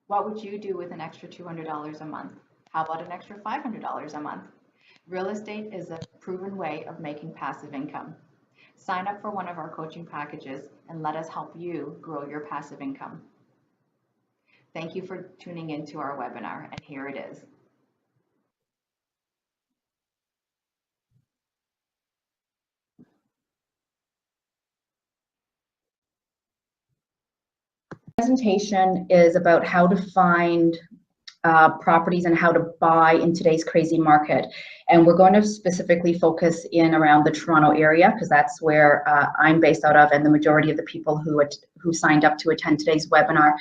What would you do with an extra $200 a month? How about an extra $500 a month? Real estate is a proven way of making passive income. Sign up for one of our coaching packages and let us help you grow your passive income. Thank you for tuning into our webinar, and here it is. Presentation is about how to find properties and how to buy in today's crazy market. And we're going to specifically focus in around the Toronto area because that's where I'm based out of, and the majority of the people who signed up to attend today's webinar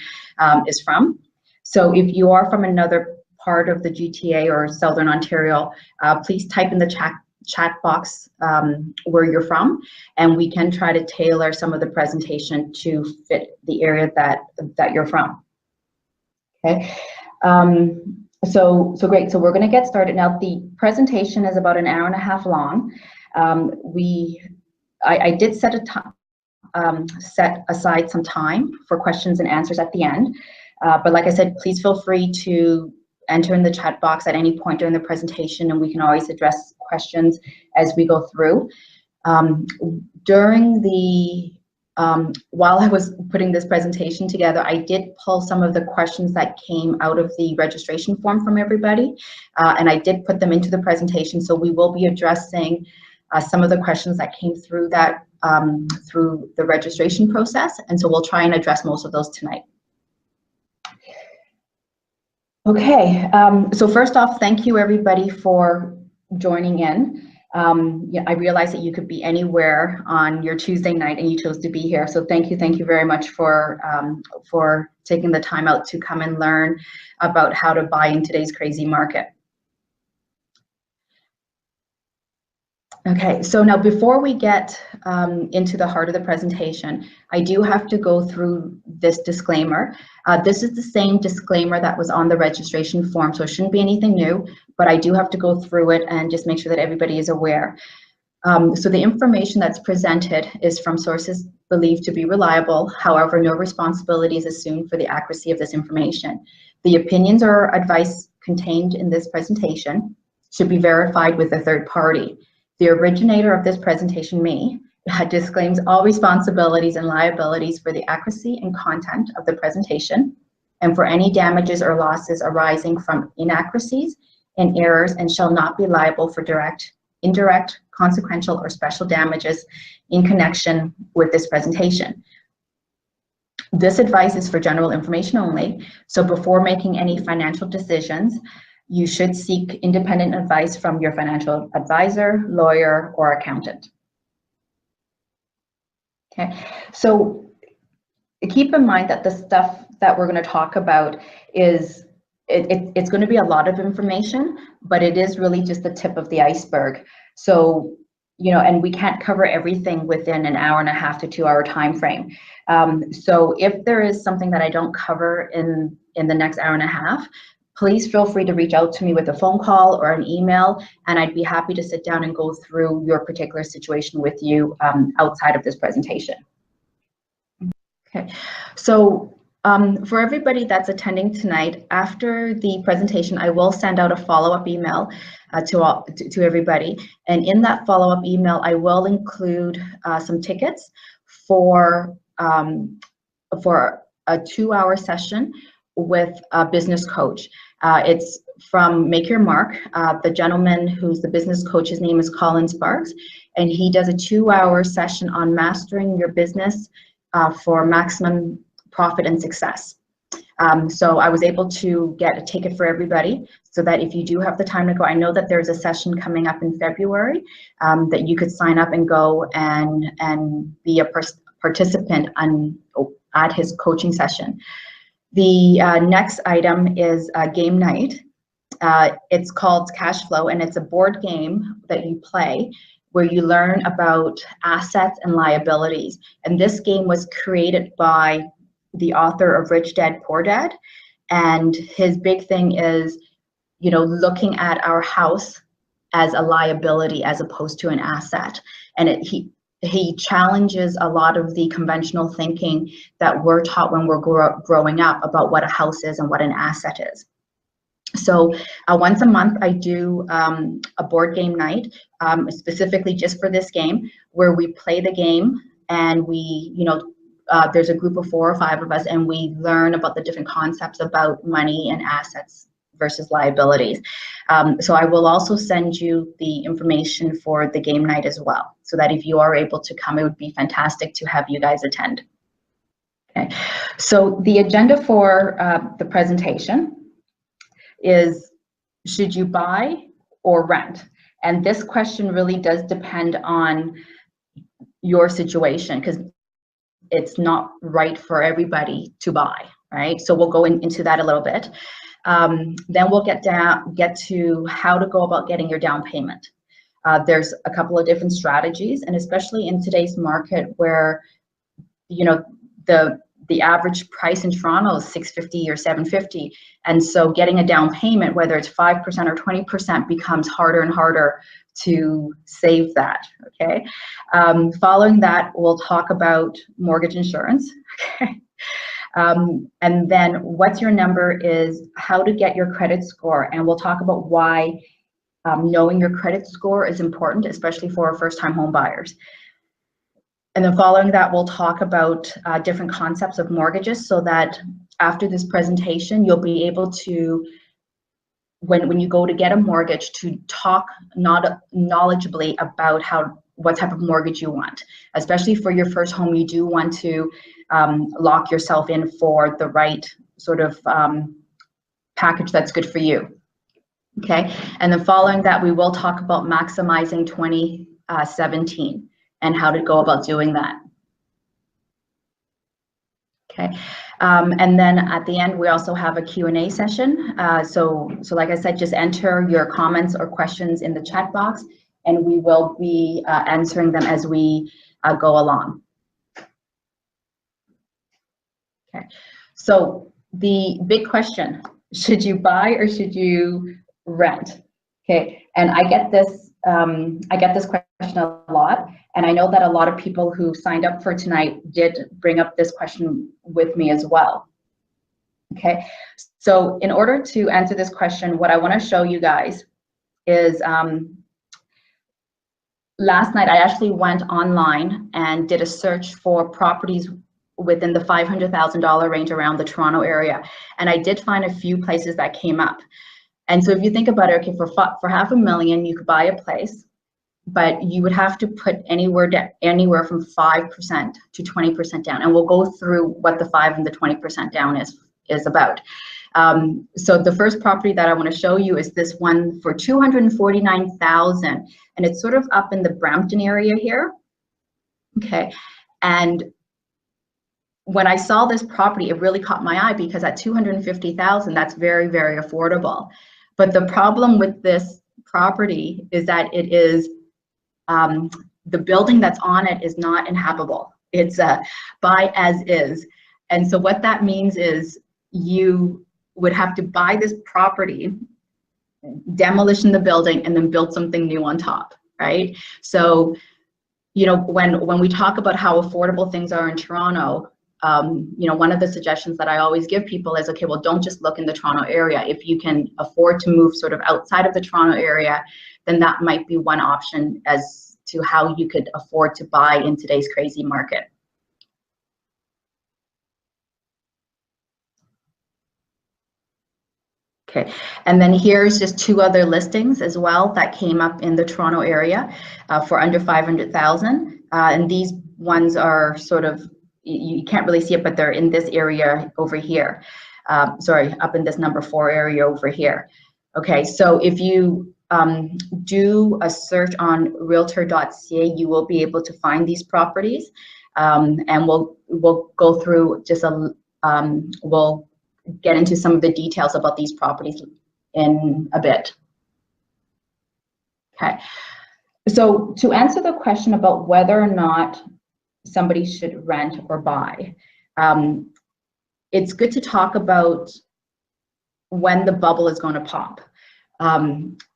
is from. So if you are from another part of the GTA or Southern Ontario, please type in the chat box where you're from, and we can try to tailor some of the presentation to fit the area that you're from. Okay. So great. So we're going to get started now. The presentation is about an hour and a half long. I did set aside some time for questions and answers at the end. But like I said, please feel free to enter in the chat box at any point during the presentation, and we can always address questions as we go through. While I was putting this presentation together, I did pull some of the questions that came out of the registration form from everybody, and I did put them into the presentation. So we will be addressing some of the questions that came through through the registration process, and so we'll try and address most of those tonight. Okay, so first off, thank you everybody for joining in. Yeah, I realize that you could be anywhere on your Tuesday night and you chose to be here. So thank you very much for taking the time out to come and learn about how to buy in today's crazy market. Okay, so now before we get into the heart of the presentation, I do have to go through this disclaimer. This is the same disclaimer that was on the registration form, so it shouldn't be anything new, but I do have to go through it and just make sure that everybody is aware. So the information that's presented is from sources believed to be reliable. However, no responsibility is assumed for the accuracy of this information. The opinions or advice contained in this presentation should be verified with a third party. The originator of this presentation, me, disclaims all responsibilities and liabilities for the accuracy and content of the presentation and for any damages or losses arising from inaccuracies and errors, and shall not be liable for direct, indirect, consequential, or special damages in connection with this presentation. This advice is for general information only, so before making any financial decisions, you should seek independent advice from your financial advisor, lawyer, or accountant. Okay, so keep in mind that the stuff that we're going to talk about is, it's going to be a lot of information, but it is really just the tip of the iceberg. So, you know, and we can't cover everything within an hour and a half to 2 hour time frame. So if there is something that I don't cover in the next hour and a half, please feel free to reach out to me with a phone call or an email, and I'd be happy to sit down and go through your particular situation with you outside of this presentation. Okay, so for everybody that's attending tonight, after the presentation, I will send out a follow-up email to everybody, and in that follow-up email, I will include some tickets for a 2 hour session with a business coach. It's from Make Your Mark. The gentleman who's the business coach, his name is Colin Sparks, and he does a 2 hour session on mastering your business for maximum profit and success. So I was able to get a ticket for everybody so that if you do have the time to go, I know that there's a session coming up in February that you could sign up and go and be a participant at his coaching session. The next item is game night. It's called Cash Flow, and it's a board game that you play where you learn about assets and liabilities. And this game was created by the author of Rich Dad, Poor Dad. And his big thing is, you know, looking at our house as a liability as opposed to an asset. And he challenges a lot of the conventional thinking that we're taught when we're growing up about what a house is and what an asset is. So once a month, I do a board game night, specifically just for this game, where we play the game and we, there's a group of 4 or 5 of us, and we learn about the different concepts about money and assets versus liabilities. So I will also send you the information for the game night as well, so that if you are able to come, it would be fantastic to have you guys attend. Okay, so the agenda for the presentation is, should you buy or rent? And this question really does depend on your situation, because it's not right for everybody to buy, right? So we'll go into that a little bit. Then we'll get to how to go about getting your down payment. There's a couple of different strategies, and especially in today's market where, the average price in Toronto is $650 or $750. And so getting a down payment, whether it's 5% or 20%, becomes harder and harder to save that, okay? Following that, we'll talk about mortgage insurance, okay? And then what's your number is how to get your credit score. And we'll talk about why knowing your credit score is important, especially for first-time home buyers. And then following that, we'll talk about different concepts of mortgages, so that after this presentation, you'll be able to, when you go to get a mortgage, to talk knowledgeably about what type of mortgage you want. Especially for your first home, you do want to lock yourself in for the right sort of package that's good for you. Okay, and then following that, we will talk about maximizing 2017. And how to go about doing that. Okay, and then at the end, we also have a Q&A session. So like I said, just enter your comments or questions in the chat box, and we will be answering them as we go along. Okay, so the big question, should you buy or should you rent? Okay, and I get this question a lot, and I know that a lot of people who signed up for tonight did bring up this question with me as well. Okay, so in order to answer this question, what I want to show you guys is last night I actually went online and did a search for properties within the $500,000 range around the Toronto area, and I did find a few places that came up. And so if you think about it, okay, for $500,000, you could buy a place, but you would have to put anywhere from 5% to 20% down. And we'll go through what the 5 and the 20% down is about. So the first property that I want to show you is this one for $249,000, and it's sort of up in the Brampton area here. Okay, and when I saw this property, it really caught my eye, because at $250,000, that's very, very affordable. But the problem with this property is that it is, the building that's on it is not inhabitable. It's a buy as is. And so what that means is you would have to buy this property, demolition the building, and then build something new on top, right? So, when we talk about how affordable things are in Toronto, one of the suggestions that I always give people is, okay, well, don't just look in the Toronto area. If you can afford to move sort of outside of the Toronto area, then that might be one option as to how you could afford to buy in today's crazy market. Okay, and then here's just 2 other listings as well that came up in the Toronto area for under $500,000. And these ones are sort of, you can't really see it, but they're in this area over here. Sorry, up in this number 4 area over here. Okay, so if you do a search on realtor.ca, you will be able to find these properties, and we'll go through just we'll get into some of the details about these properties in a bit. Okay, so to answer the question about whether or not somebody should rent or buy, it's good to talk about when the bubble is going to pop.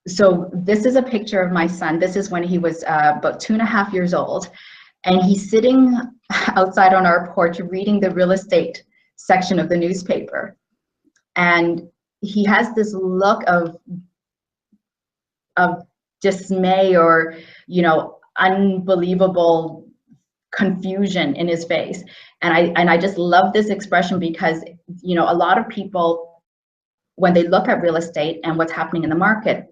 So this is a picture of my son. This is when he was about 2.5 years old. And he's sitting outside on our porch reading the real estate section of the newspaper. And he has this look of dismay or, you know, unbelievable confusion in his face. And I just love this expression because, you know, a lot of people, when they look at real estate and what's happening in the market,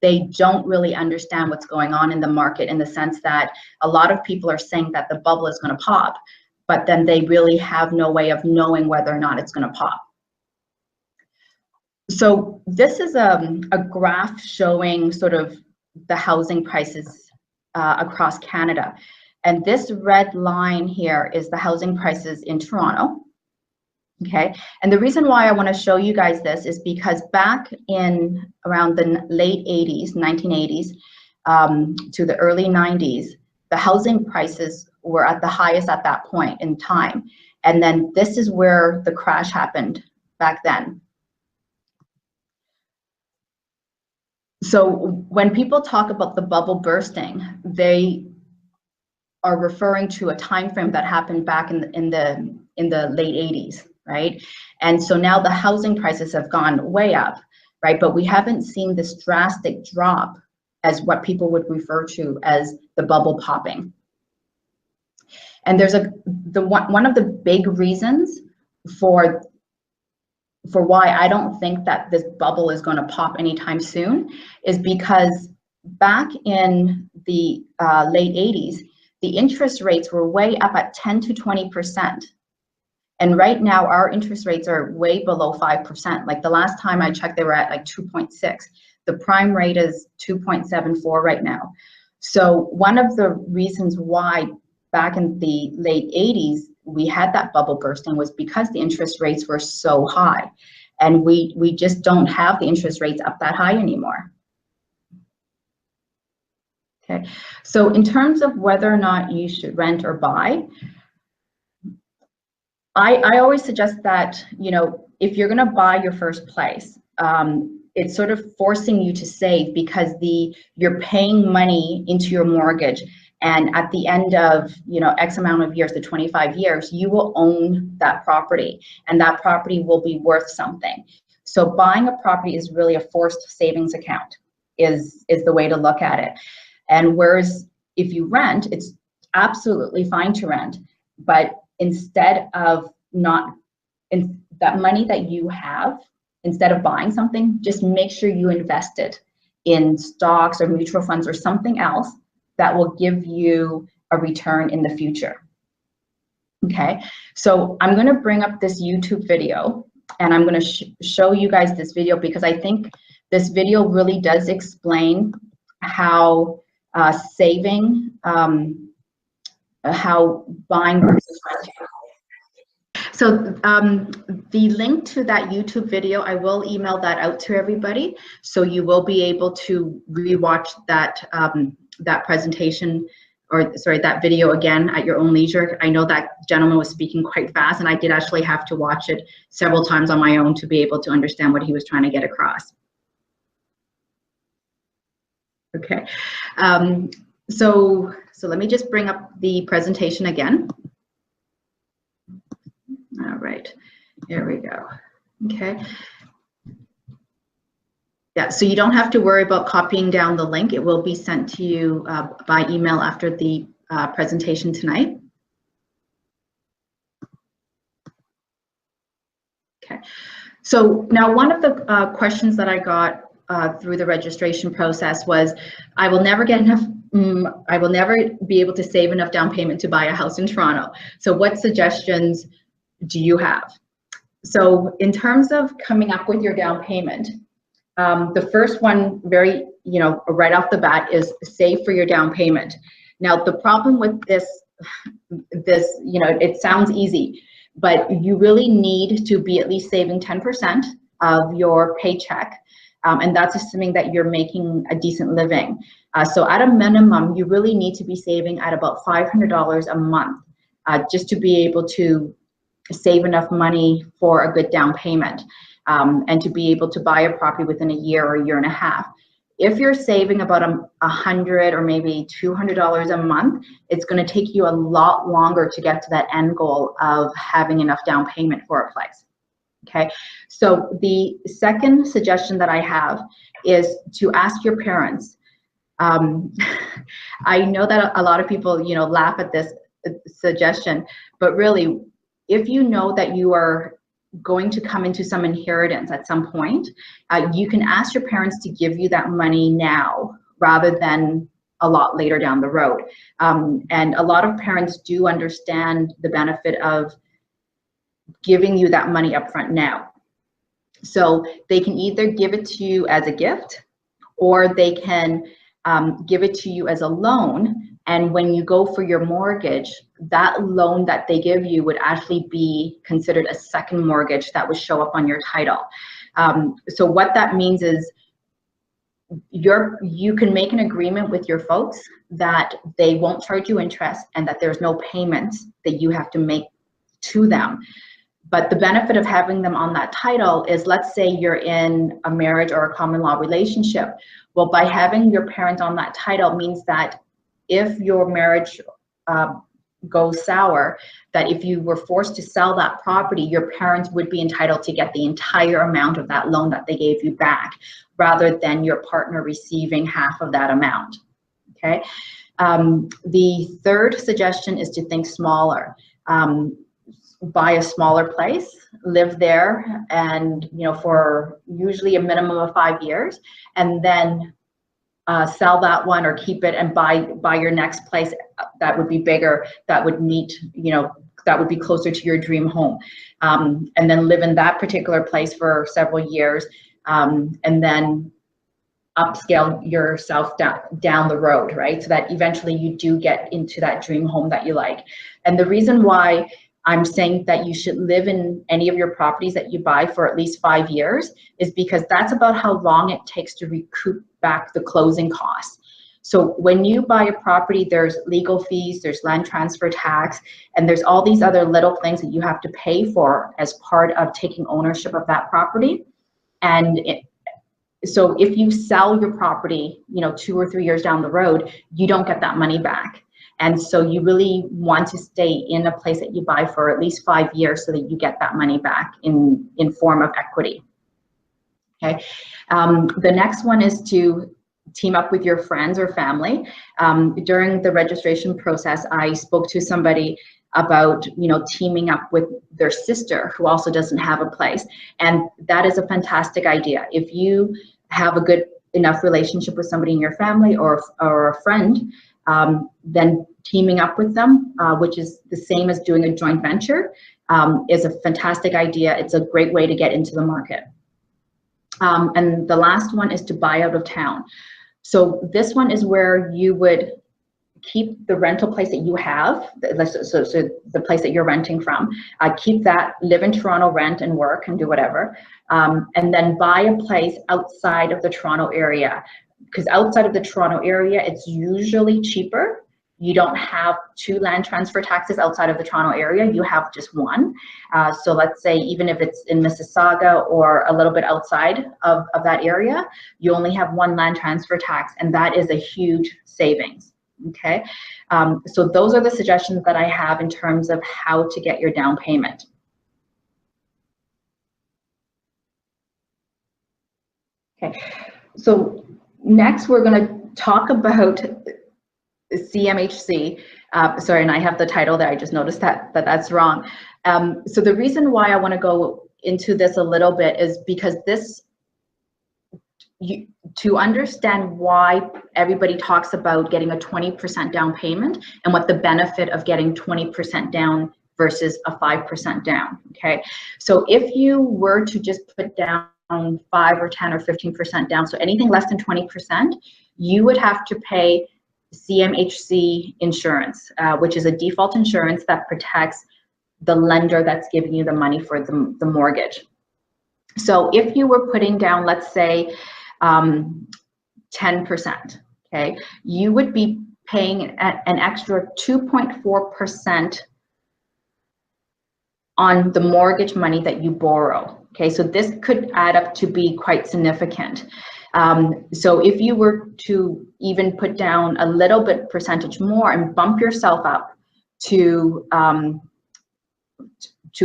they don't really understand what's going on in the market, in the sense that a lot of people are saying that the bubble is going to pop, but then they really have no way of knowing whether or not it's going to pop. So this is a graph showing sort of the housing prices across Canada. And this red line here is the housing prices in Toronto. Okay, and the reason why I want to show you guys this is because back in around the late 80s, 1980s, to the early 90s, the housing prices were at the highest at that point in time. And then this is where the crash happened back then. So when people talk about the bubble bursting, they are referring to a time frame that happened back in the late 80s. Right? And so now the housing prices have gone way up, right? But we haven't seen this drastic drop as what people would refer to as the bubble popping. And there's one of the big reasons for why I don't think that this bubble is going to pop anytime soon is because back in the late 80s, the interest rates were way up at 10 to 20%. And right now, our interest rates are way below 5%. Like the last time I checked, they were at like 2.6. The prime rate is 2.74 right now. So one of the reasons why back in the late 80s, we had that bubble bursting was because the interest rates were so high. And we just don't have the interest rates up that high anymore. Okay, so in terms of whether or not you should rent or buy, I always suggest that, you know, if you're going to buy your first place, it's sort of forcing you to save because you're paying money into your mortgage, and at the end of, you know, X amount of years, the 25 years, you will own that property, and that property will be worth something. So buying a property is really a forced savings account, is the way to look at it. And whereas if you rent, it's absolutely fine to rent, but instead of that money that you have, instead of buying something, just make sure you invest it in stocks or mutual funds or something else that will give you a return in the future. Okay, so I'm going to bring up this YouTube video, and I'm going to show you guys this video because I think this video really does explain how saving, how buying versus renting. So the link to that YouTube video, I will email that out to everybody, so you will be able to rewatch that that presentation, or sorry, that video again at your own leisure. I know that gentleman was speaking quite fast, and I did actually have to watch it several times on my own to be able to understand what he was trying to get across. Okay, so let me just bring up the presentation again. All right, here we go. Okay. Yeah, so you don't have to worry about copying down the link. It will be sent to you by email after the presentation tonight. Okay, so now one of the questions that I got through the registration process was, I will never get enough, I will never be able to save enough down payment to buy a house in Toronto. So what suggestions do you have? So in terms of coming up with your down payment, the first one, very, right off the bat, is save for your down payment. Now, the problem with this, it sounds easy, but you really need to be at least saving 10% of your paycheck, and that's assuming that you're making a decent living. So at a minimum, you really need to be saving at about $500 a month just to be able to save enough money for a good down payment, and to be able to buy a property within a year or a year and a half. if you're saving about $100 or maybe $200 a month, it's going to take you a lot longer to get to that end goal of having enough down payment for a place. Okay, so the second suggestion that I have is to ask your parents. I know that a lot of people, you know, laugh at this suggestion, but really, if you know that you are going to come into some inheritance at some point, you can ask your parents to give you that money now rather than a lot later down the road. And a lot of parents do understand the benefit of giving you that money up front now. So they can either give it to you as a gift, or they can give it to you as a loan. And when you go for your mortgage, that loan that they give you would actually be considered a second mortgage that would show up on your title. So what that means is you can make an agreement with your folks that they won't charge you interest and that there's no payments that you have to make to them. But the benefit of having them on that title is, let's say you're in a marriage or a common law relationship. Well, by having your parents on that title means that if your marriage goes sour, that if you were forced to sell that property, your parents would be entitled to get the entire amount of that loan that they gave you back, rather than your partner receiving half of that amount. Okay. The third suggestion is to think smaller. Buy a smaller place, live there, and for usually a minimum of 5 years, and then sell that one or keep it and buy your next place that would be bigger, that would meet, that would be closer to your dream home, and then live in that particular place for several years, and then upscale yourself down the road, right? So that eventually you do get into that dream home that you like. And the reason why I'm saying that you should live in any of your properties that you buy for at least 5 years is because that's about how long it takes to recoup back the closing costs. So when you buy a property, there's legal fees, there's land transfer tax, and there's all these other little things that you have to pay for as part of taking ownership of that property. And so if you sell your property, 2 or 3 years down the road, you don't get that money back. And so you really want to stay in a place that you buy for at least 5 years so that you get that money back in form of equity. Okay. The next one is to team up with your friends or family. During the registration process, I spoke to somebody about teaming up with their sister who also doesn't have a place, and that is a fantastic idea. If you have a good enough relationship with somebody in your family or a friend, then teaming up with them, which is the same as doing a joint venture, is a fantastic idea. It's a great way to get into the market. And the last one is to buy out of town. So this one is where you would keep the rental place that you have, so the place that you're renting from, keep that, live in Toronto, rent and work and do whatever, and then buy a place outside of the Toronto area. Because outside of the Toronto area, it's usually cheaper. You don't have 2 land transfer taxes outside of the Toronto area, you have just one. So let's say even if it's in Mississauga or a little bit outside of that area, you only have 1 land transfer tax, and that is a huge savings, okay? So those are the suggestions that I have in terms of how to get your down payment. Okay, so next we're going to talk about CMHC. Sorry, and I have the title there. I just noticed that's wrong. So the reason why I want to go into this a little bit is because to understand why everybody talks about getting a 20% down payment and what the benefit of getting 20% down versus a 5% down, okay? So if you were to just put down 5 or 10 or 15% down, so anything less than 20%, you would have to pay CMHC insurance, which is a default insurance that protects the lender that's giving you the money for the mortgage. So if you were putting down, let's say, 10%, okay, you would be paying an extra 2.4% on the mortgage money that you borrow. Okay, so this could add up to be quite significant. So if you were to even put down a little bit percentage more and bump yourself up to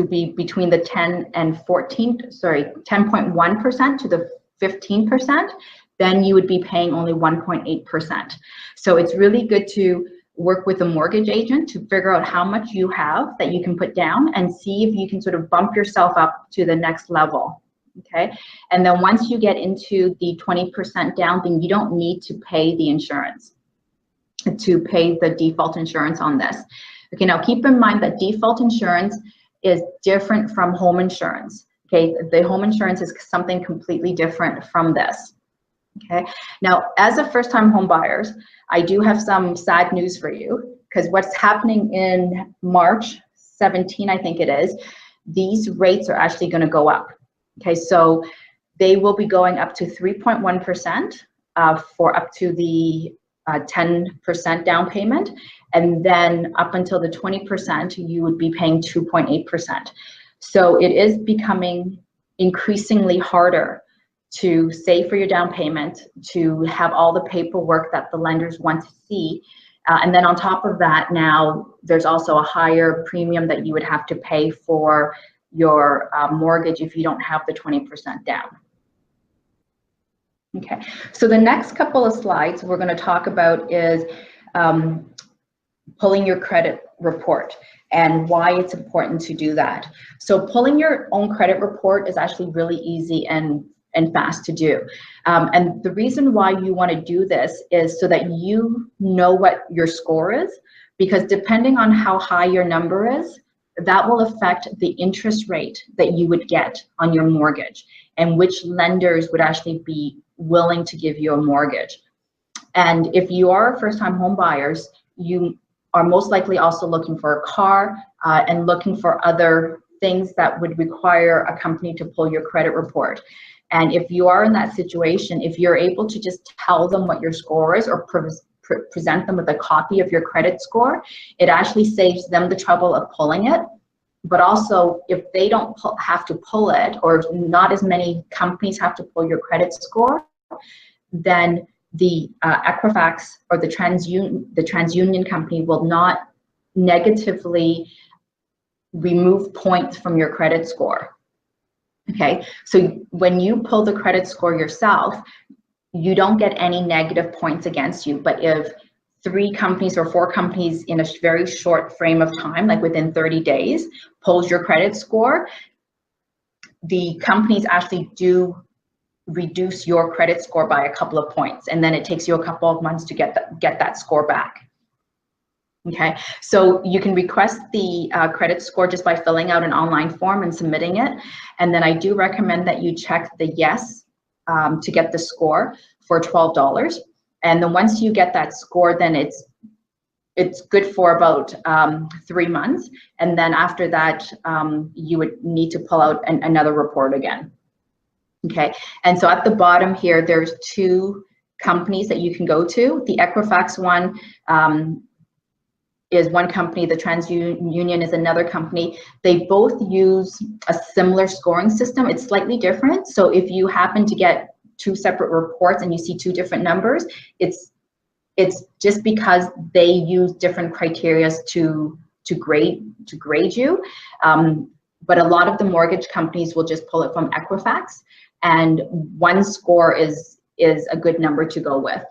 be between the 10 and 14, sorry, 10.1% to the 15%, then you would be paying only 1.8%. So it's really good to work with a mortgage agent to figure out how much you have that you can put down and see if you can sort of bump yourself up to the next level. Okay, and then once you get into the 20% down, then you don't need to pay the insurance, to pay the default insurance on this. Okay, now keep in mind that default insurance is different from home insurance. Okay, the home insurance is something completely different from this. Okay, now as a first-time home buyers, I do have some sad news for you, because what's happening in March 17, I think it is, these rates are actually going to go up. Okay, so they will be going up to 3.1% for up to the 10% down payment, and then up until the 20%, you would be paying 2.8%. So it is becoming increasingly harder to save for your down payment, to have all the paperwork that the lenders want to see. And then on top of that, now there's also a higher premium that you would have to pay for your mortgage if you don't have the 20% down. Okay, so the next couple of slides we're going to talk about is pulling your credit report and why it's important to do that. So pulling your own credit report is actually really easy and fast to do. And the reason why you want to do this is so that you know what your score is, because depending on how high your number is, that will affect the interest rate that you would get on your mortgage and which lenders would actually be willing to give you a mortgage. And if you are first-time home buyers, you are most likely also looking for a car and looking for other things that would require a company to pull your credit report. And if you are in that situation, if you're able to just tell them what your score is or present them with a copy of your credit score, it actually saves them the trouble of pulling it. But also, if they don't have to pull it, or not as many companies have to pull your credit score, then the Equifax or the TransUnion company will not negatively remove points from your credit score. Okay, so when you pull the credit score yourself, you don't get any negative points against you. But if 3 companies or 4 companies in a very short frame of time, like within 30 days, pulls your credit score, the companies actually do reduce your credit score by a couple of points, and then it takes you a couple of months to get that score back. Okay, so you can request the credit score just by filling out an online form and submitting it. And then I do recommend that you check the yes to get the score for $12. And then once you get that score, then it's good for about 3 months. And then after that, you would need to pull out another report again. Okay, and so at the bottom here, there's 2 companies that you can go to. The Equifax one is one company, the TransUnion is another company. They both use a similar scoring system. It's slightly different. So if you happen to get 2 separate reports and you see 2 different numbers, it's just because they use different criteria to grade you. But a lot of the mortgage companies will just pull it from Equifax, and 1 score is a good number to go with.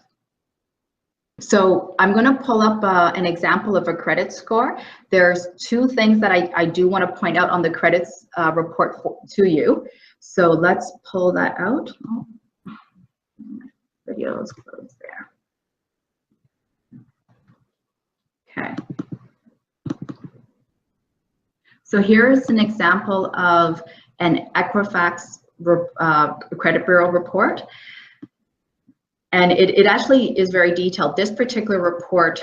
So I'm going to pull up an example of a credit score. There's 2 things that I do want to point out on the credits report to you. So let's pull that out. Oh, video is closed there. Okay. So here's an example of an Equifax credit bureau report. And it actually is very detailed. This particular report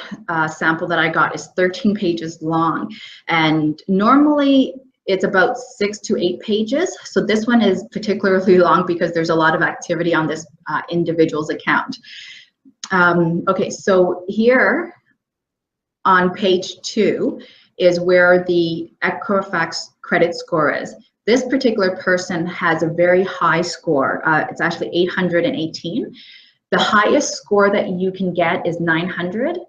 sample that I got is 13 pages long. And normally it's about 6 to 8 pages. So this one is particularly long because there's a lot of activity on this individual's account. Okay, so here on page 2 is where the Equifax credit score is. This particular person has a very high score. It's actually 818. The highest score that you can get is 900,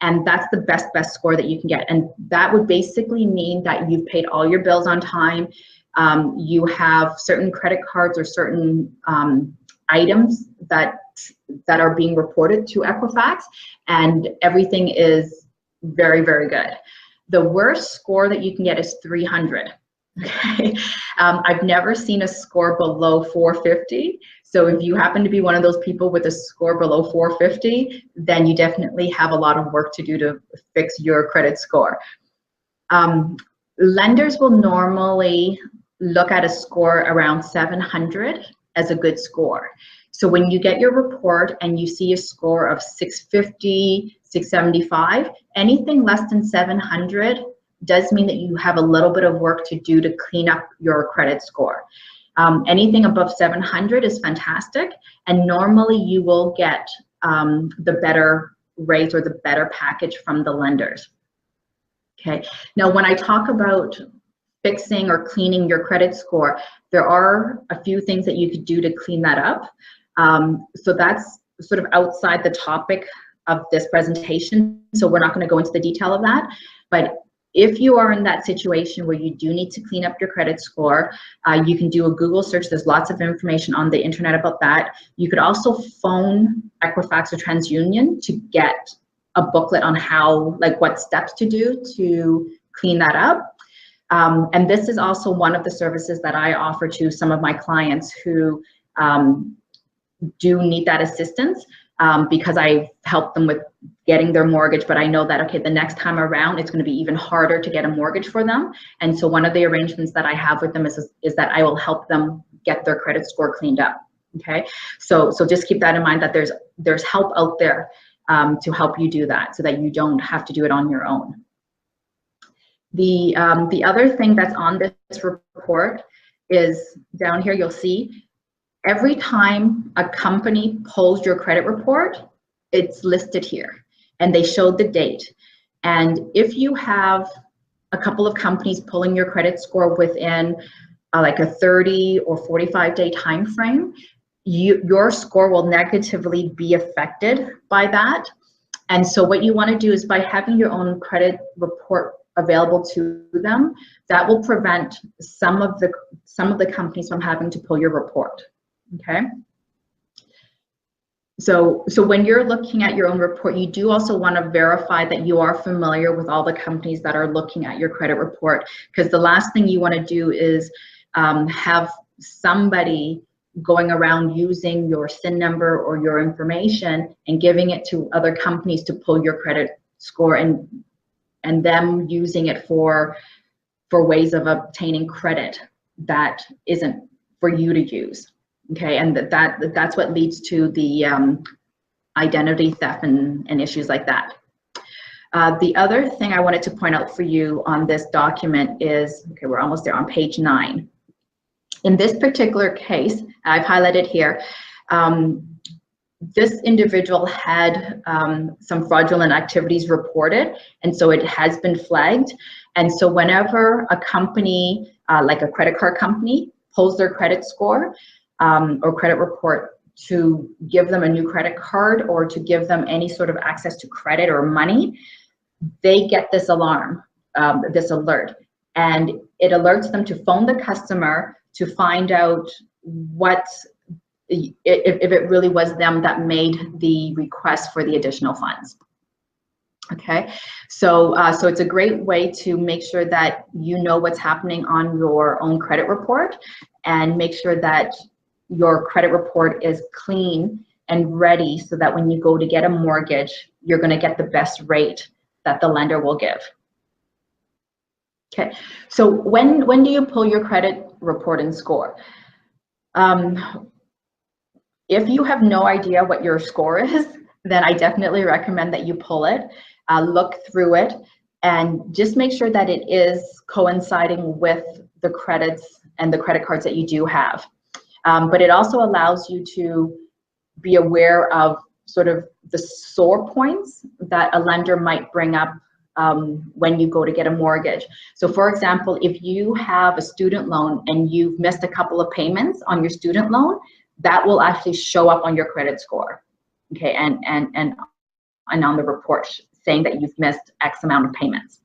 and that's the best score that you can get. And that would basically mean that you've paid all your bills on time. You have certain credit cards or certain items that are being reported to Equifax, and everything is very, very good. The worst score that you can get is 300. Okay, I've never seen a score below 450. So if you happen to be one of those people with a score below 450, then you definitely have a lot of work to do to fix your credit score. Lenders will normally look at a score around 700 as a good score. So when you get your report and you see a score of 650, 675, anything less than 700 does mean that you have a little bit of work to do to clean up your credit score. Anything above 700 is fantastic, and normally you will get the better rate or the better package from the lenders. Okay, now when I talk about fixing or cleaning your credit score, there are a few things that you could do to clean that up. So that's sort of outside the topic of this presentation, so we're not going to go into the detail of that. But if you are in that situation where you do need to clean up your credit score, you can do a Google search. There's lots of information on the internet about that. You could also phone Equifax or TransUnion to get a booklet on how, like, what steps to do to clean that up. And this is also one of the services that I offer to some of my clients who do need that assistance, because I help them with getting their mortgage, but I know that, okay, the next time around, it's going to be even harder to get a mortgage for them. And so one of the arrangements that I have with them is that I will help them get their credit score cleaned up. Okay, so just keep that in mind, that there's help out there to help you do that, so that you don't have to do it on your own. The other thing that's on this report is down here. You'll see every time a company pulls your credit report, it's listed here, and they showed the date. And if you have a couple of companies pulling your credit score within like a 30 or 45-day time frame, your score will negatively be affected by that. And so what you want to do is, by having your own credit report available to them, that will prevent some of the companies from having to pull your report. Okay. So when you're looking at your own report, you do also want to verify that you are familiar with all the companies that are looking at your credit report, because the last thing you want to do is have somebody going around using your SIN number or your information and giving it to other companies to pull your credit score, and them using it for ways of obtaining credit that isn't for you to use. Okay, and that's what leads to the identity theft and issues like that. The other thing I wanted to point out for you on this document is, okay, we're almost there on page 9. In this particular case, I've highlighted here, this individual had some fraudulent activities reported, and so it has been flagged. And so whenever a company, like a credit card company, pulls their credit score or credit report to give them a new credit card or to give them any sort of access to credit or money, they get this alarm, this alert, and it alerts them to phone the customer to find out if it really was them that made the request for the additional funds. Okay, so it's a great way to make sure that you know what's happening on your own credit report, and make sure that your credit report is clean and ready, so that when you go to get a mortgage, you're going to get the best rate that the lender will give. Okay, so when do you pull your credit report and score? If you have no idea what your score is, then I definitely recommend that you pull it, look through it, and just make sure that it is coinciding with the credits and the credit cards that you do have. But it also allows you to be aware of sort of the sore points that a lender might bring up when you go to get a mortgage. So for example, if you have a student loan and you've missed a couple of payments on your student loan, that will actually show up on your credit score, okay, and on the report saying that you've missed X amount of payments.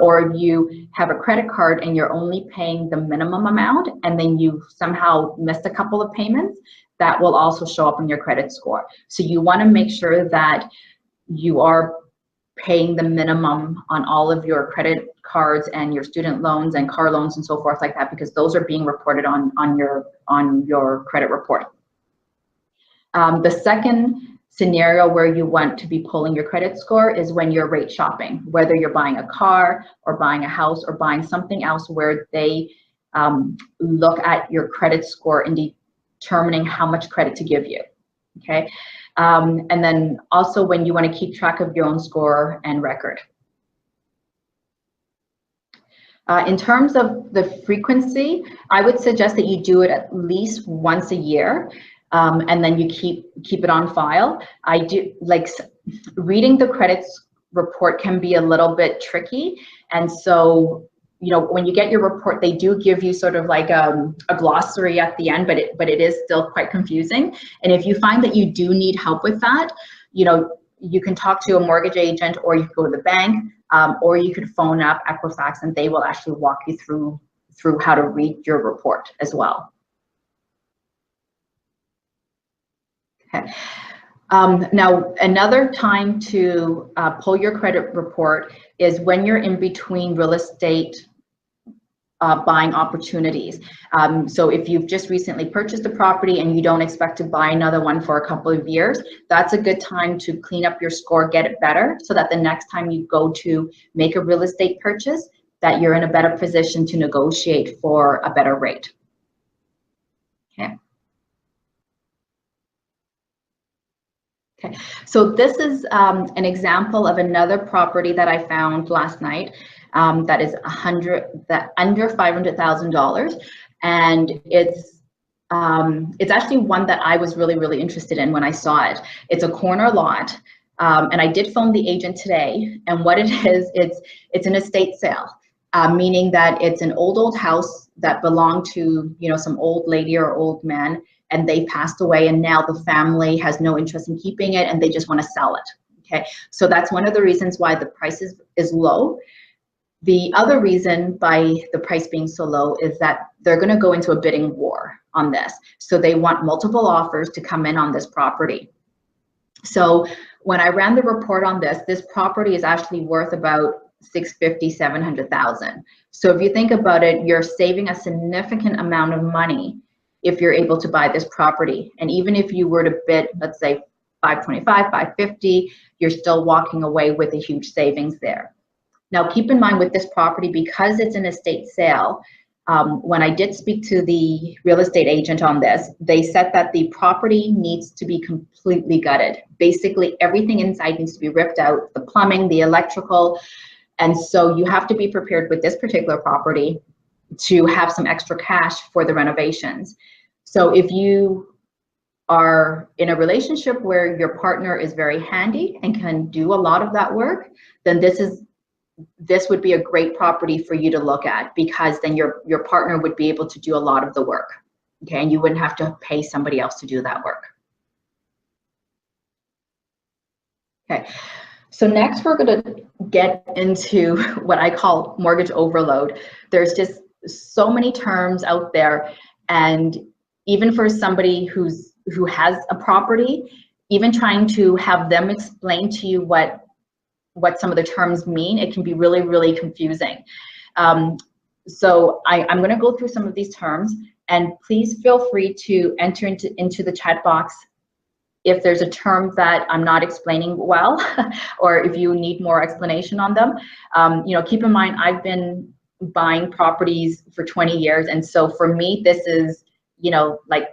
Or if you have a credit card and you're only paying the minimum amount and then you somehow missed a couple of payments, that will also show up on your credit score. So you want to make sure that you are paying the minimum on all of your credit cards and your student loans and car loans and so forth like that, because those are being reported on your credit report. The second scenario where you want to be pulling your credit score is when you're rate shopping, whether you're buying a car or buying a house or buying something else where they look at your credit score and determining how much credit to give you, okay? And then also when you want to keep track of your own score and record. In terms of the frequency, I would suggest that you do it at least once a year. And then you keep it on file. I do like reading the credits report can be a little bit tricky, and so you know when you get your report, they do give you sort of like a glossary at the end, but it is still quite confusing. And if you find that you do need help with that, you know you can talk to a mortgage agent, or you can go to the bank, or you could phone up Equifax, and they will actually walk you through how to read your report as well. Okay. Now, another time to pull your credit report is when you're in between real estate buying opportunities. So if you've just recently purchased a property and you don't expect to buy another one for a couple of years, that's a good time to clean up your score, get it better, so that the next time you go to make a real estate purchase, that you're in a better position to negotiate for a better rate. Okay. Okay, so this is an example of another property that I found last night that is under $500,000, and it's actually one that I was really interested in when I saw it. It's a corner lot, and I did phone the agent today. And what it is, it's an estate sale, meaning that it's an old house that belonged to some old lady or old man, and they passed away, and now the family has no interest in keeping it and they just want to sell it. Okay, so that's one of the reasons why the price is low. The other reason by the price being so low is that they're going to go into a bidding war on this. So they want multiple offers to come in on this property. So when I ran the report on this property is actually worth about $650,000-700,000. So if you think about it, you're saving a significant amount of money if you're able to buy this property. And even if you were to bid, let's say $525,000, $550,000, you're still walking away with a huge savings there. Now keep in mind with this property, because it's an estate sale, when I did speak to the real estate agent on this, they said that the property needs to be completely gutted. Basically everything inside needs to be ripped out, the plumbing, the electrical, and so you have to be prepared with this particular property to have some extra cash for the renovations. So if you are in a relationship where your partner is very handy and can do a lot of that work, then this would be a great property for you to look at, because then your partner would be able to do a lot of the work, okay, and you wouldn't have to pay somebody else to do that work. Okay, so next we're going to get into what I call mortgage overload. There's just so many terms out there, and even for somebody who has a property, even trying to have them explain to you what some of the terms mean, it can be really confusing. So I'm going to go through some of these terms, and please feel free to enter into the chat box if there's a term that I'm not explaining well, or if you need more explanation on them. Keep in mind, I've been buying properties for 20 years, and so for me, this is, like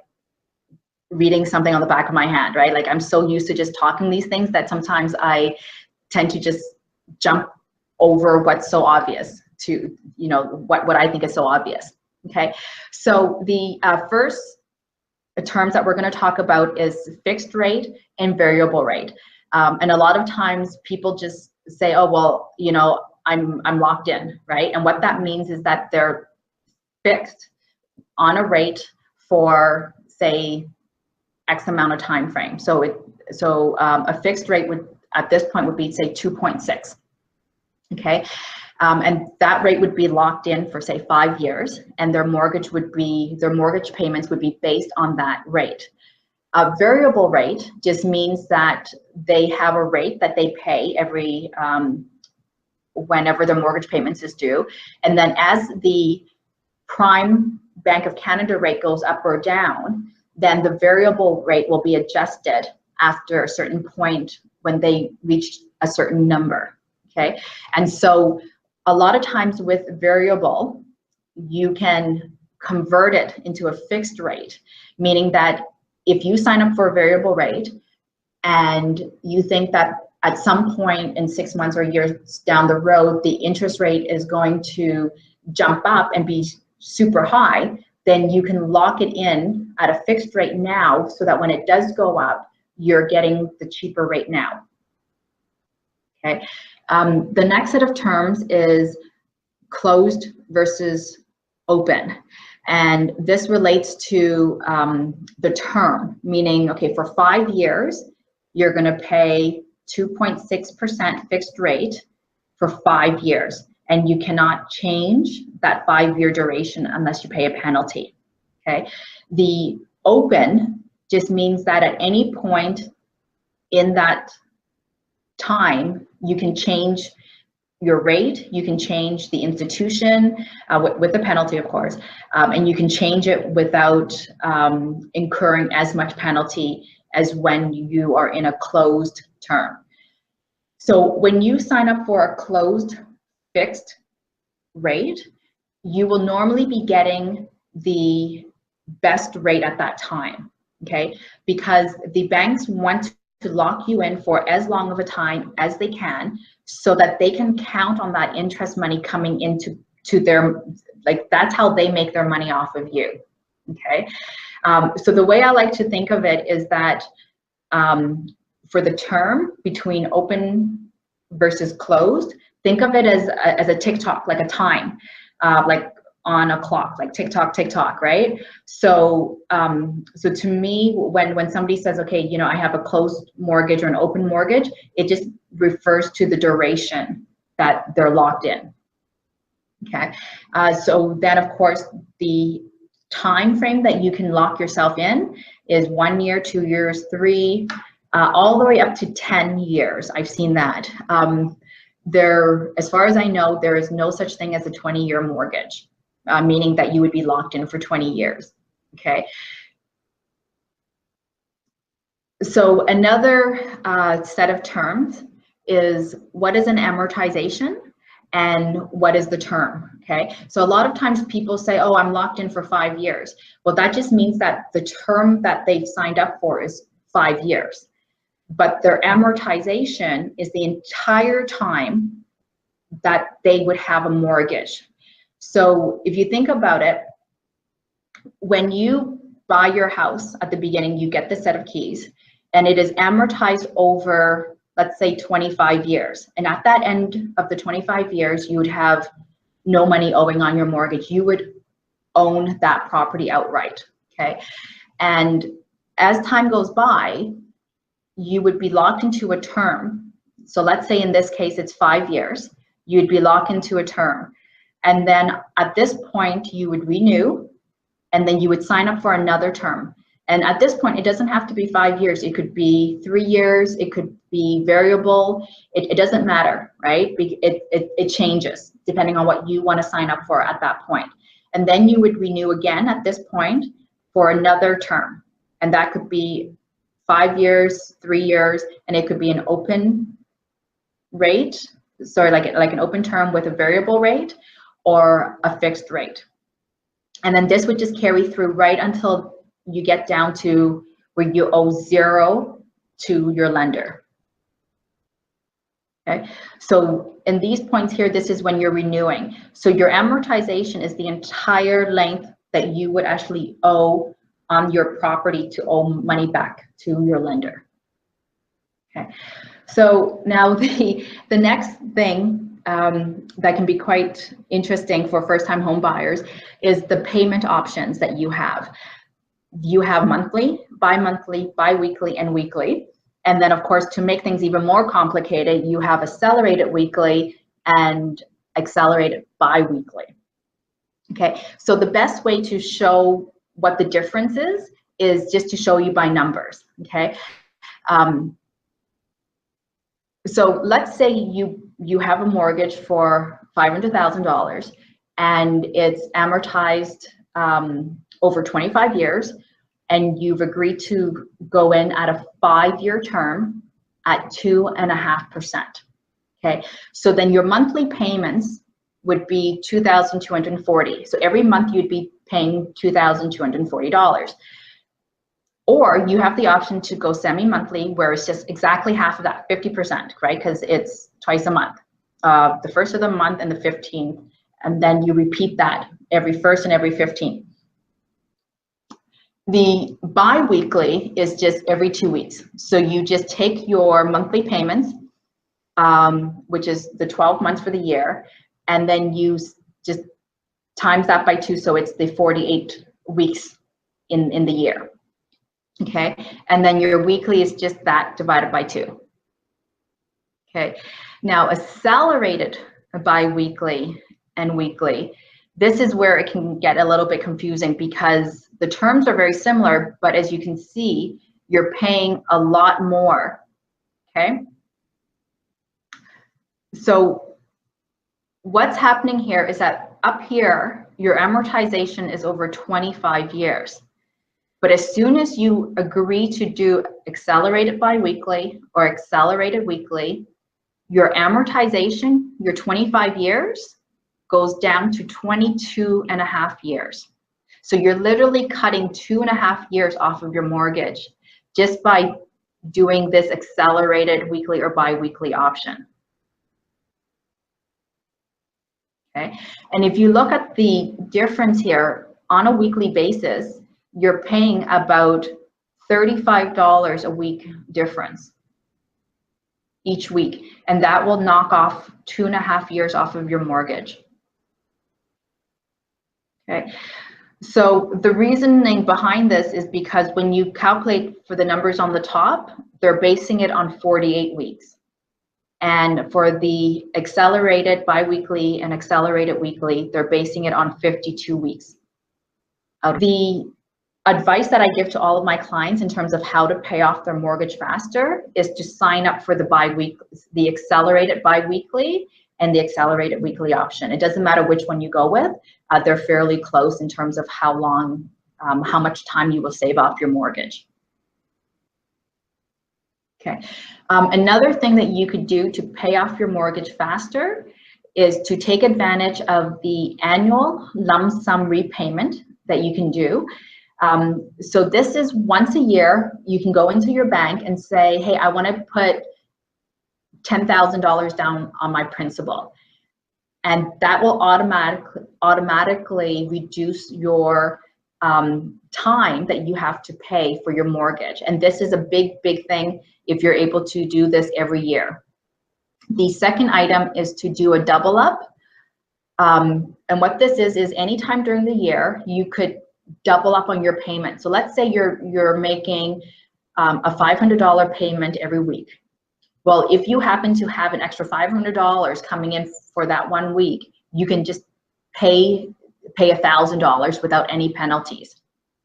reading something on the back of my hand, right? Like I'm so used to just talking these things that sometimes I tend to just jump over what's so obvious to, what I think is so obvious, okay? So the first terms that we're going to talk about is fixed rate and variable rate. And a lot of times people just say, oh, well, you know, I'm locked in, right? And what that means is that they're fixed on a rate for, say, X amount of time frame. So a fixed rate would, at this point, would be, say, 2.6. Okay, and that rate would be locked in for, say, 5 years, and their mortgage payments would be based on that rate. A variable rate just means that they have a rate that they pay every whenever their mortgage payments is due, and then as the prime Bank of Canada rate goes up or down, then the variable rate will be adjusted after a certain point when they reach a certain number. Okay, and so a lot of times with variable, you can convert it into a fixed rate, meaning that if you sign up for a variable rate and you think that at some point in 6 months or years down the road, the interest rate is going to jump up and be super high, then you can lock it in at a fixed rate now so that when it does go up, you're getting the cheaper rate now. Okay. The next set of terms is closed versus open. And this relates to the term, meaning, okay, for 5 years, you're going to pay 2.6% fixed rate for 5 years. And you cannot change that 5-year duration unless you pay a penalty. Okay. The open just means that at any point in that time, you can change your rate, you can change the institution with the penalty, of course, and you can change it without incurring as much penalty as when you are in a closed term. So when you sign up for a closed fixed rate, you will normally be getting the best rate at that time, okay? Because the banks want to lock you in for as long of a time as they can so that they can count on that interest money coming into their, like, that's how they make their money off of you, okay? So the way I like to think of it is that for the term between open versus closed, think of it as a tick-tock, like a time, like on a clock, like tick-tock, right? So so to me, when somebody says, okay, you know, I have a closed mortgage or an open mortgage, it just refers to the duration that they're locked in. Okay, so then of course the time frame that you can lock yourself in is 1 year, 2 years, 3, all the way up to 10 years. I've seen that. As far as I know, there is no such thing as a 20-year mortgage, meaning that you would be locked in for 20 years, okay? So another set of terms is what is an amortization and what is the term, okay? So a lot of times people say, oh, I'm locked in for 5 years. Well, that just means that the term that they've signed up for is 5 years. But their amortization is the entire time that they would have a mortgage. So if you think about it, when you buy your house at the beginning, you get the set of keys and it is amortized over, let's say, 25 years. And at that end of the 25 years, you would have no money owing on your mortgage. You would own that property outright, okay? And as time goes by, you would be locked into a term. So let's say in this case, it's 5 years. You'd be locked into a term. And then at this point, you would renew, and then you would sign up for another term. And at this point, it doesn't have to be 5 years. It could be 3 years. It could be variable. It doesn't matter, right? It changes depending on what you want to sign up for at that point. And then you would renew again at this point for another term. And that could be 5 years, 3 years, and it could be an open rate, sorry, like an open term with a variable rate or a fixed rate. And then this would just carry through right until you get down to where you owe 0 to your lender. Okay, so in these points here, this is when you're renewing. So your amortization is the entire length that you would actually owe on your property to owe money back to your lender. Okay, So now the next thing that can be quite interesting for first-time home buyers is the payment options that you have. You have monthly, bi-monthly, bi-weekly, and weekly. And then of course, to make things even more complicated, you have accelerated weekly and accelerated bi-weekly. Okay, so the best way to show what the difference is just to show you by numbers, okay? So let's say you have a mortgage for $500,000 and it's amortized over 25 years, and you've agreed to go in at a 5-year term at 2.5%. Okay, so then your monthly payments would be $2,240. So every month you'd be paying $2,240. Or you have the option to go semi-monthly, where it's just exactly half of that, 50%, right? Because it's twice a month, the first of the month and the 15th, and then you repeat that every first and every 15th. The bi-weekly is just every 2 weeks. So you just take your monthly payments, which is the 12 months for the year, and then you just times that by 2, so it's the 48 weeks in the year. Okay, and then your weekly is just that divided by 2. Okay, now accelerated bi-weekly and weekly, this is where it can get a little bit confusing because the terms are very similar, but as you can see, you're paying a lot more. Okay, so what's happening here is that up here, your amortization is over 25 years. But as soon as you agree to do accelerated bi-weekly or accelerated weekly, your amortization, your 25 years, goes down to 22.5 years. So you're literally cutting 2.5 years off of your mortgage just by doing this accelerated weekly or bi-weekly option. Okay, and if you look at the difference here on a weekly basis, you're paying about $35 a week difference each week, and that will knock off 2.5 years off of your mortgage. Okay, so the reasoning behind this is because when you calculate for the numbers on the top, they're basing it on 48 weeks. And for the accelerated bi-weekly and accelerated weekly, they're basing it on 52 weeks. The advice that I give to all of my clients in terms of how to pay off their mortgage faster is to sign up for the accelerated bi-weekly and the accelerated weekly option. It doesn't matter which one you go with. They're fairly close in terms of how long, how much time you will save off your mortgage. Okay. Another thing that you could do to pay off your mortgage faster is to take advantage of the annual lump sum repayment that you can do. So this is once a year, you can go into your bank and say, hey, I want to put $10,000 down on my principal. And that will automatically reduce your time that you have to pay for your mortgage. And this is a big thing if you're able to do this every year. The second item is to do a double up. And what this is anytime during the year, you could double up on your payment. So let's say you're making a $500 payment every week. Well, if you happen to have an extra $500 coming in for that 1 week, you can just pay $1,000 without any penalties.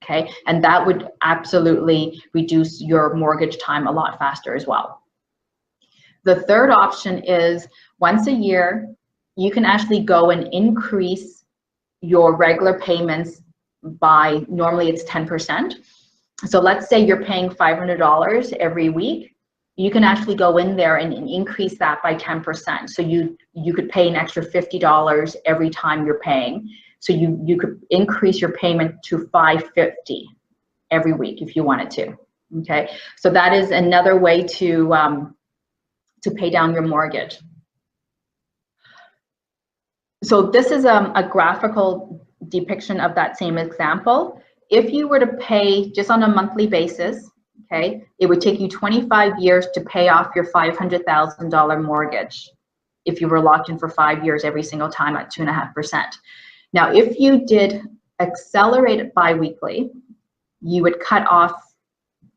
Okay, and that would absolutely reduce your mortgage time a lot faster as well. The third option is once a year, you can actually go and increase your regular payments by, normally it's 10%. So let's say you're paying $500 every week. You can actually go in there and increase that by 10%. So you could pay an extra $50 every time you're paying. So you could increase your payment to $550 every week if you wanted to. Okay, so that is another way to pay down your mortgage. So this is a graphical depiction of that same example. If you were to pay just on a monthly basis, okay, it would take you 25 years to pay off your $500,000 mortgage if you were locked in for 5 years every single time at 2.5%. Now, if you did accelerate it biweekly, you would cut off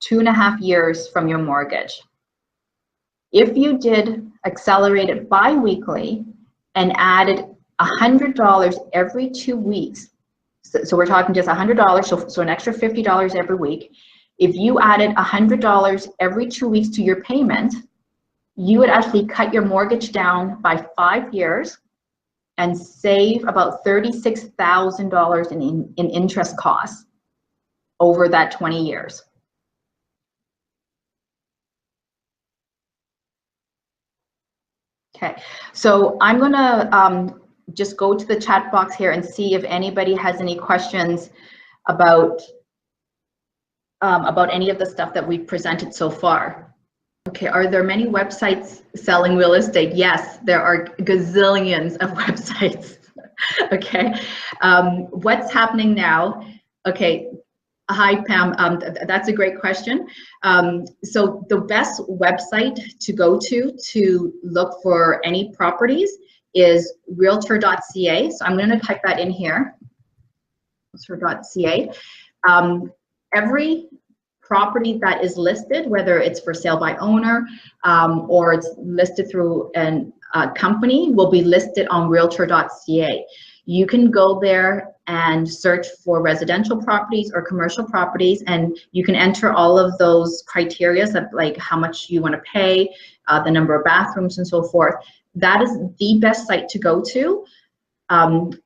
2.5 years from your mortgage. If you did accelerate it biweekly and added $100 every 2 weeks, so we're talking just $100, so an extra $50 every week. If you added $100 every 2 weeks to your payment, you would actually cut your mortgage down by 5 years and save about $36,000 in interest costs over that 20 years. Okay, so I'm gonna just go to the chat box here and see if anybody has any questions about any of the stuff that we've presented so far. Okay, are there many websites selling real estate? Yes, there are gazillions of websites. Okay, what's happening now? Okay, hi Pam, that's a great question. So the best website to go to look for any properties is realtor.ca. So I'm going to type that in here, realtor.ca. Every property that is listed, whether it's for sale by owner or it's listed through a company, will be listed on realtor.ca. You can go there and search for residential properties or commercial properties, and you can enter all of those criteria, like how much you want to pay, the number of bathrooms and so forth. That is the best site to go to. And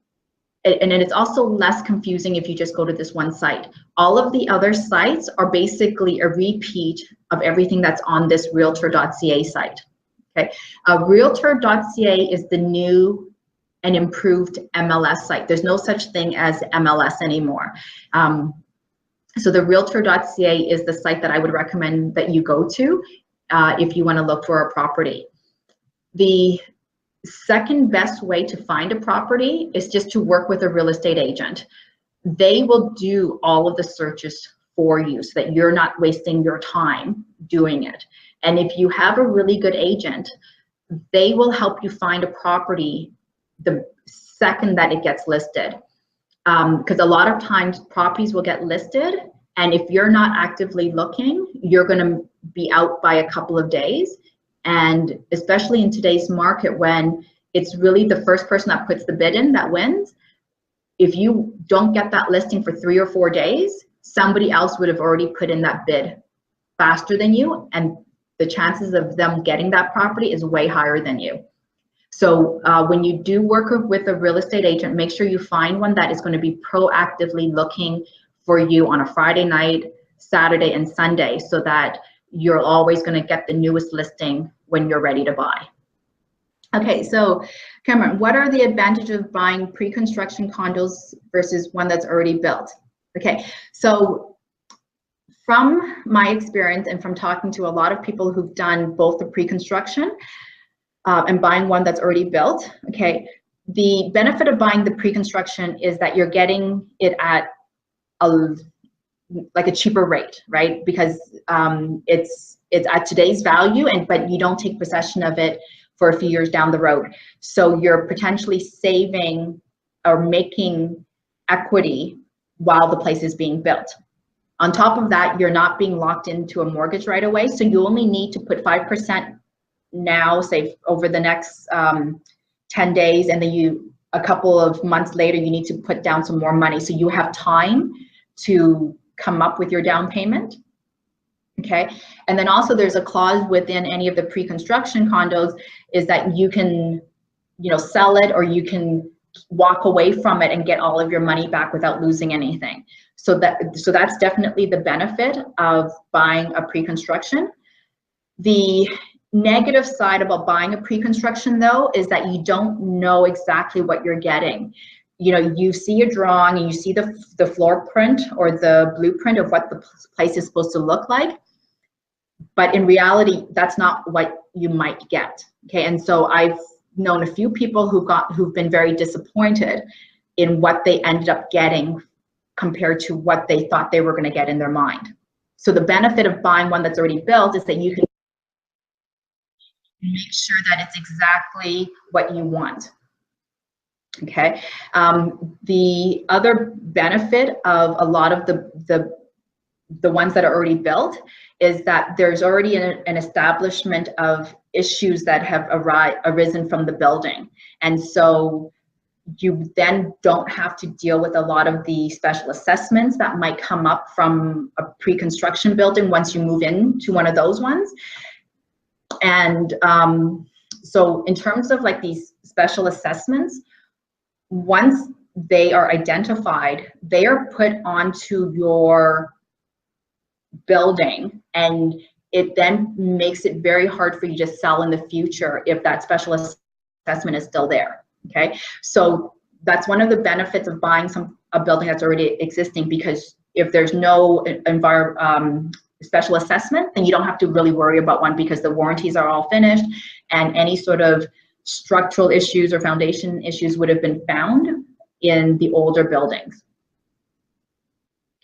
it's also less confusing if you just go to this one site. All of the other sites are basically a repeat of everything that's on this realtor.ca site. Okay, realtor.ca is the new and improved MLS site. There's no such thing as MLS anymore. So the realtor.ca is the site that I would recommend that you go to if you want to look for a property. The second best way to find a property is just to work with a real estate agent. They will do all of the searches for you so that you're not wasting your time doing it. And if you have a really good agent, they will help you find a property the second that it gets listed. Because a lot of times properties will get listed, and if you're not actively looking, you're going to be out by a couple of days. And especially in today's market, when it's really the first person that puts the bid in that wins, if you don't get that listing for 3 or 4 days, somebody else would have already put in that bid faster than you, and the chances of them getting that property is way higher than you. So when you do work with a real estate agent, make sure you find one that is going to be proactively looking for you on a Friday night, Saturday, and Sunday, so that you're always going to get the newest listing when you're ready to buy. Okay, so Cameron, what are the advantages of buying pre-construction condos versus one that's already built? Okay, so from my experience and from talking to a lot of people who've done both the pre-construction and buying one that's already built, okay, the benefit of buying the pre-construction is that you're getting it at like a cheaper rate, right? Because it's at today's value, but you don't take possession of it for a few years down the road. So you're potentially saving or making equity while the place is being built. On top of that, you're not being locked into a mortgage right away. So you only need to put 5% now, say over the next 10 days, and then a couple of months later, you need to put down some more money. So you have time to come up with your down payment. Okay, and then also there's a clause within any of the pre-construction condos is that you can, sell it, or you can walk away from it and get all of your money back without losing anything. So that's definitely the benefit of buying a pre-construction. The negative side about buying a pre-construction, though, is that you don't know exactly what you're getting. You see a drawing and you see the floor print or the blueprint of what the place is supposed to look like, but in reality, that's not what you might get. Okay, and so I've known a few people who've been very disappointed in what they ended up getting compared to what they thought they were going to get in their mind. So the benefit of buying one that's already built is that you can make sure that it's exactly what you want. Okay. The other benefit of a lot of the ones that are already built is that there's already an establishment of issues that have arisen from the building. And so you then don't have to deal with a lot of the special assessments that might come up from a pre-construction building once you move into one of those ones. And so in terms of like these special assessments, once they are identified, they are put onto your building, and it then makes it very hard for you to sell in the future if that special assessment is still there. Okay, so that's one of the benefits of buying a building that's already existing, because if there's no special assessment, then you don't have to really worry about one, because the warranties are all finished and any sort of structural issues or foundation issues would have been found in the older buildings.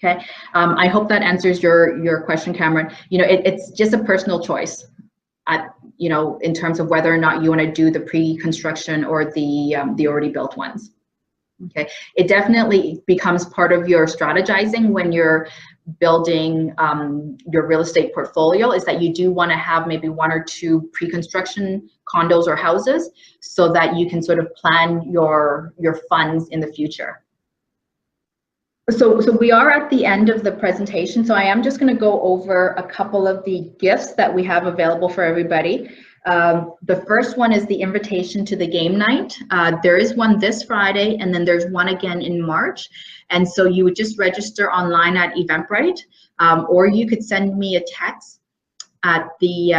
Okay, I hope that answers your question, Cameron. You know, it's just a personal choice, you know, in terms of whether or not you want to do the pre-construction or the already built ones. Okay, it definitely becomes part of your strategizing when you're building your real estate portfolio, is that you do want to have maybe 1 or 2 pre-construction condos or houses, so that you can sort of plan your funds in the future. So we are at the end of the presentation, so I am just going to go over a couple of the gifts that we have available for everybody. The first one is the invitation to the game night. There is one this Friday, and then there's one again in March. And so you would just register online at Eventbrite, or you could send me a text at the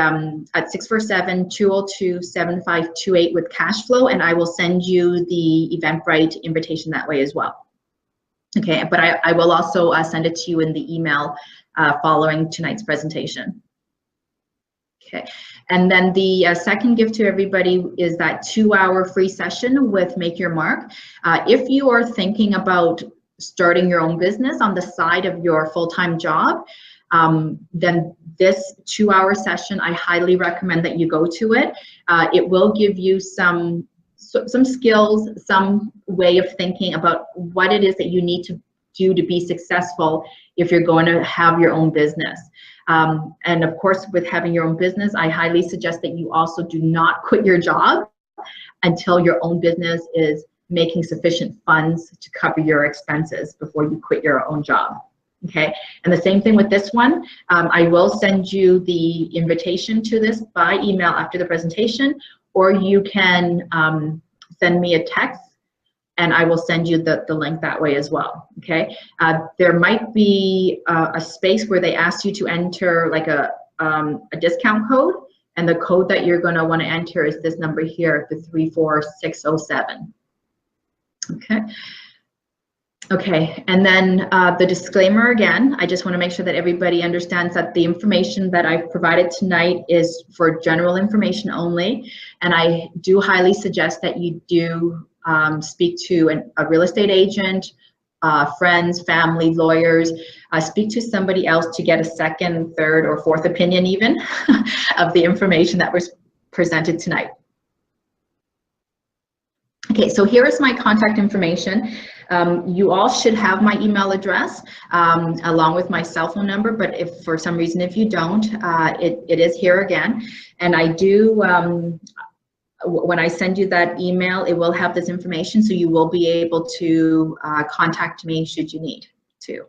at 647-202-7528 with cash flow, and I will send you the Eventbrite invitation that way as well. Okay, but I will also send it to you in the email following tonight's presentation. Okay, and then the second gift to everybody is that 2-hour free session with Make Your Mark. If you are thinking about starting your own business on the side of your full-time job, then this 2-hour session, I highly recommend that you go to it. It will give you some skills, some way of thinking about what it is that you need to do to be successful if you're going to have your own business. And of course, with having your own business, I highly suggest that you also do not quit your job until your own business is making sufficient funds to cover your expenses before you quit your own job. Okay, and the same thing with this one. I will send you the invitation to this by email after the presentation, or you can send me a text and I will send you the link that way as well. Okay, there might be a space where they ask you to enter like a discount code, and the code that you're going to want to enter is this number here, the 34607. Okay. Okay, and then the disclaimer again, I just want to make sure that everybody understands that the information that I've provided tonight is for general information only, and I do highly suggest that you do speak to a real estate agent, friends, family, lawyers, speak to somebody else to get a second, third, or fourth opinion even of the information that was presented tonight. Okay, so here is my contact information. You all should have my email address along with my cell phone number, but if for some reason if you don't, it is here again. And I do, when I send you that email, it will have this information, so you will be able to contact me should you need to.